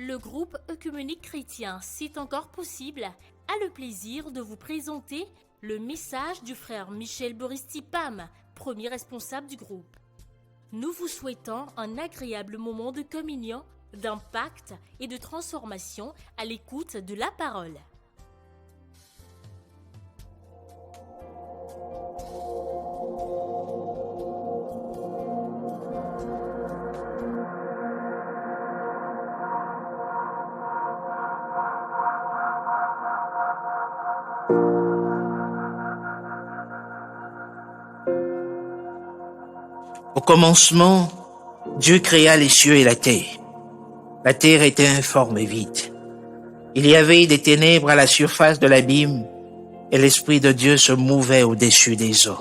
Le groupe œcuménique chrétien C'est encore possible a le plaisir de vous présenter le message du frère Michel Boristi-Pam, premier responsable du groupe. Nous vous souhaitons un agréable moment de communion, d'impact et de transformation à l'écoute de la parole. Au commencement, Dieu créa les cieux et la terre. La terre était informe et vide. Il y avait des ténèbres à la surface de l'abîme et l'Esprit de Dieu se mouvait au-dessus des eaux.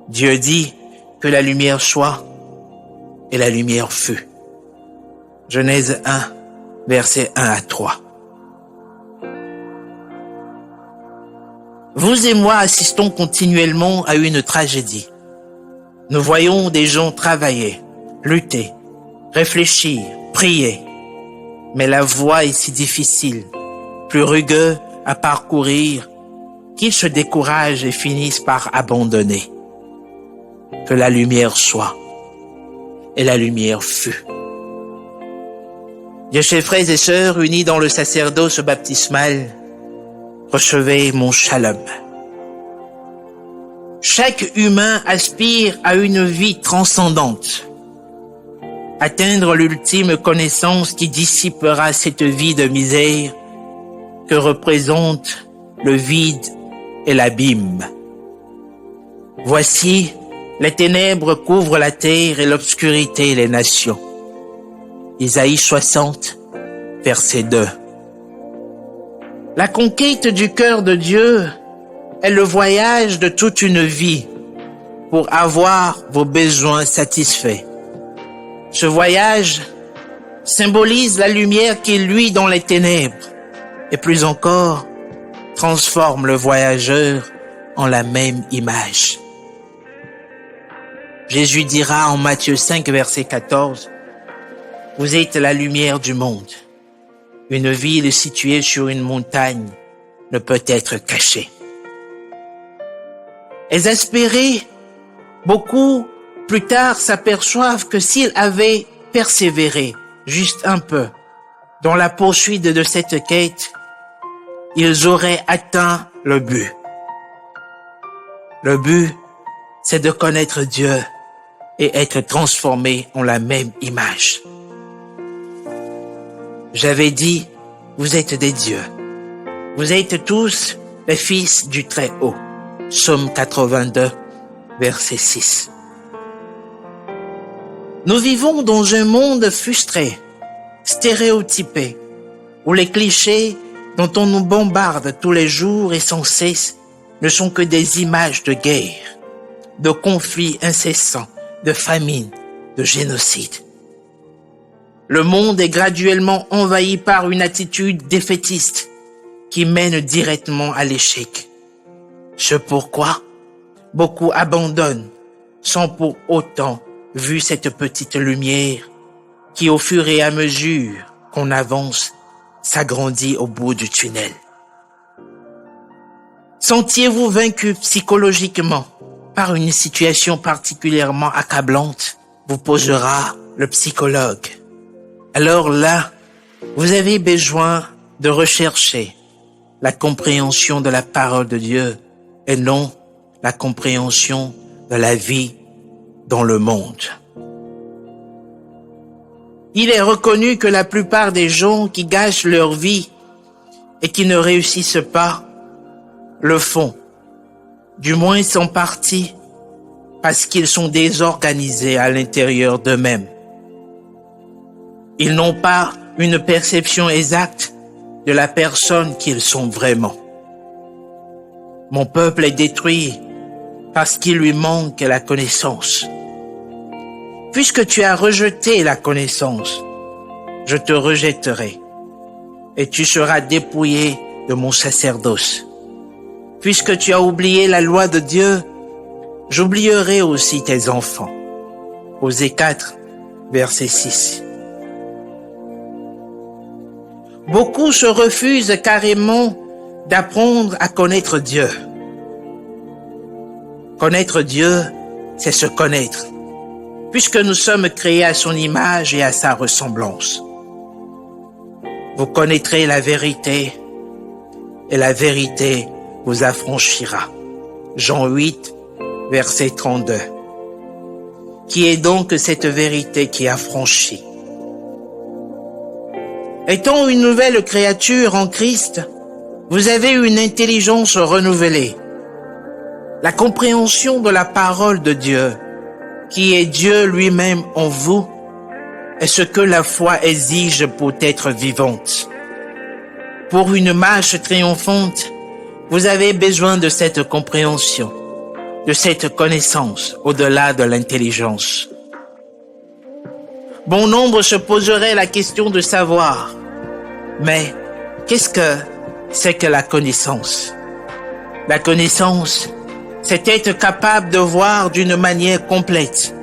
Dieu dit que la lumière soit et la lumière fut. Genèse 1, versets 1 à 3. Vous et moi assistons continuellement à une tragédie. Nous voyons des gens travailler, lutter, réfléchir, prier. Mais la voie est si difficile, plus rugueuse à parcourir, qu'ils se découragent et finissent par abandonner. Que la lumière soit, et la lumière fut. Bien chers frères et sœurs, unis dans le sacerdoce baptismal, recevez mon shalom. Chaque humain aspire à une vie transcendante, atteindre l'ultime connaissance qui dissipera cette vie de misère que représentent le vide et l'abîme. Voici, les ténèbres couvrent la terre et l'obscurité les nations. Isaïe 60, verset 2. La conquête du cœur de Dieu est le voyage de toute une vie pour avoir vos besoins satisfaits. Ce voyage symbolise la lumière qui luit dans les ténèbres et plus encore transforme le voyageur en la même image. Jésus dira en Matthieu 5, verset 14, « Vous êtes la lumière du monde. Une ville située sur une montagne ne peut être cachée. » Exaspérés, beaucoup plus tard s'aperçoivent que s'ils avaient persévéré juste un peu dans la poursuite de cette quête, ils auraient atteint le but. Le but, c'est de connaître Dieu et être transformé en la même image. J'avais dit, vous êtes des dieux. Vous êtes tous les fils du Très-Haut. Psaume 82, verset 6. Nous vivons dans un monde frustré, stéréotypé, où les clichés dont on nous bombarde tous les jours et sans cesse ne sont que des images de guerre, de conflits incessants, de famine, de génocide. Le monde est graduellement envahi par une attitude défaitiste qui mène directement à l'échec. C'est pourquoi beaucoup abandonnent sans pour autant vu cette petite lumière qui au fur et à mesure qu'on avance s'agrandit au bout du tunnel. Sentiez-vous vaincu psychologiquement par une situation particulièrement accablante, vous posera le psychologue. Alors là, vous avez besoin de rechercher la compréhension de la parole de Dieu et non la compréhension de la vie dans le monde. Il est reconnu que la plupart des gens qui gâchent leur vie et qui ne réussissent pas le font, du moins en partie parce qu'ils sont désorganisés à l'intérieur d'eux-mêmes. Ils n'ont pas une perception exacte de la personne qu'ils sont vraiment. Mon peuple est détruit parce qu'il lui manque la connaissance. Puisque tu as rejeté la connaissance, je te rejetterai et tu seras dépouillé de mon sacerdoce. Puisque tu as oublié la loi de Dieu, j'oublierai aussi tes enfants. Osée 4, verset 6. Beaucoup se refusent carrément d'apprendre à connaître Dieu. Connaître Dieu, c'est se connaître, puisque nous sommes créés à son image et à sa ressemblance. Vous connaîtrez la vérité, et la vérité vous affranchira. Jean 8, verset 32. Qui est donc cette vérité qui affranchit? Étant une nouvelle créature en Christ, vous avez une intelligence renouvelée. La compréhension de la parole de Dieu, qui est Dieu lui-même en vous, est ce que la foi exige pour être vivante. Pour une marche triomphante, vous avez besoin de cette compréhension, de cette connaissance au-delà de l'intelligence. Bon nombre se poseraient la question de savoir, mais qu'est-ce que c'est que la connaissance? La connaissance, c'est être capable de voir d'une manière complète,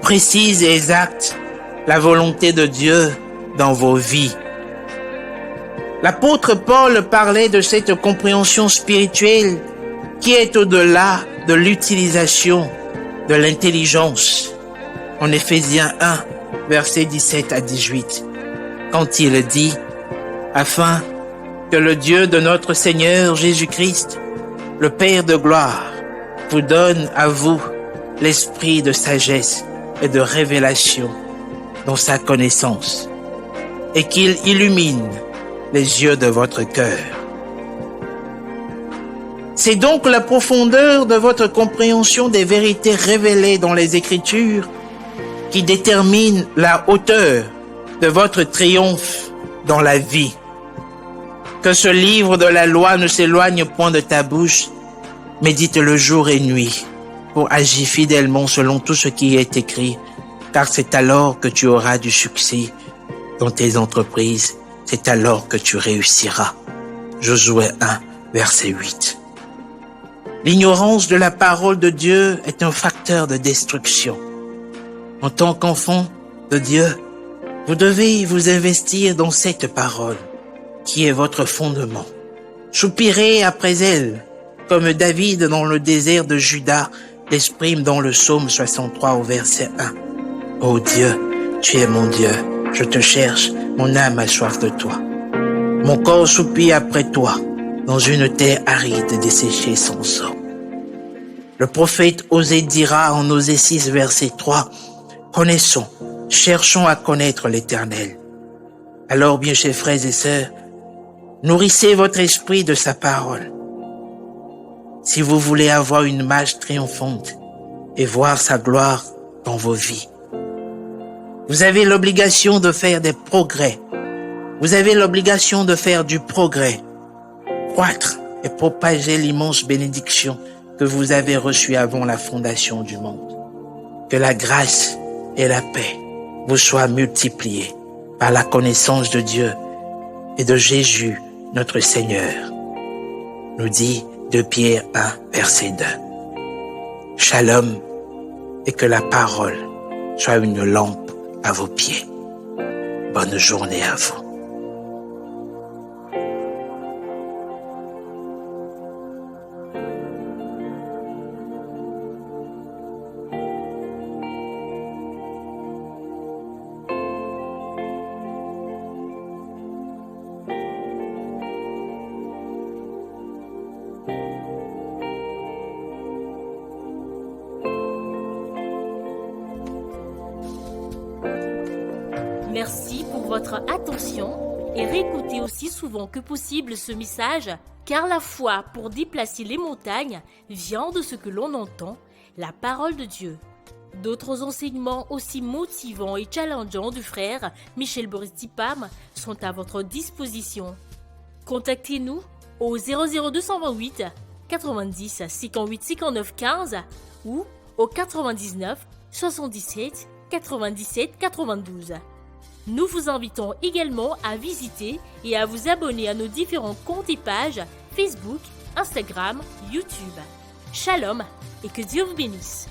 précise et exacte la volonté de Dieu dans vos vies. L'apôtre Paul parlait de cette compréhension spirituelle qui est au-delà de l'utilisation de l'intelligence. En Éphésiens 1, versets 17 à 18, quand il dit « Afin que le Dieu de notre Seigneur Jésus-Christ, le Père de gloire, vous donne à vous l'esprit de sagesse et de révélation dans sa connaissance, et qu'il illumine les yeux de votre cœur. » C'est donc la profondeur de votre compréhension des vérités révélées dans les Écritures qui détermine la hauteur de votre triomphe dans la vie. Que ce livre de la loi ne s'éloigne point de ta bouche, médite-le jour et nuit, pour agir fidèlement selon tout ce qui est écrit, car c'est alors que tu auras du succès dans tes entreprises, c'est alors que tu réussiras. Josué 1, verset 8. L'ignorance de la parole de Dieu est un facteur de destruction. En tant qu'enfant de Dieu, vous devez vous investir dans cette parole, qui est votre fondement. Soupirez après elle, comme David dans le désert de Juda l'exprime dans le psaume 63 au verset 1. « Ô Dieu, tu es mon Dieu, je te cherche, mon âme a soif de toi. Mon corps soupire après toi, dans une terre aride desséchée sans eau. » Le prophète Osée dira en Osée 6, verset 3, « Connaissons, cherchons à connaître l'Éternel. » Alors, bien chers frères et sœurs, nourrissez votre esprit de sa parole. Si vous voulez avoir une marche triomphante et voir sa gloire dans vos vies, vous avez l'obligation de faire des progrès. Vous avez l'obligation de faire du progrès, croître et propager l'immense bénédiction que vous avez reçue avant la fondation du monde. Que la grâce et la paix vous soient multipliées par la connaissance de Dieu et de Jésus, notre Seigneur, nous dit 2 Pierre 1, verset 2. Shalom, et que la parole soit une lampe à vos pieds. Bonne journée à vous. Merci pour votre attention et réécoutez aussi souvent que possible ce message, car la foi pour déplacer les montagnes vient de ce que l'on entend, la parole de Dieu. D'autres enseignements aussi motivants et challengeants du frère Michel Boris-Tipam sont à votre disposition. Contactez-nous au 00228 90 58 59 15 ou au 99 77 97 92. Nous vous invitons également à visiter et à vous abonner à nos différents comptes et pages Facebook, Instagram, YouTube. Shalom et que Dieu vous bénisse.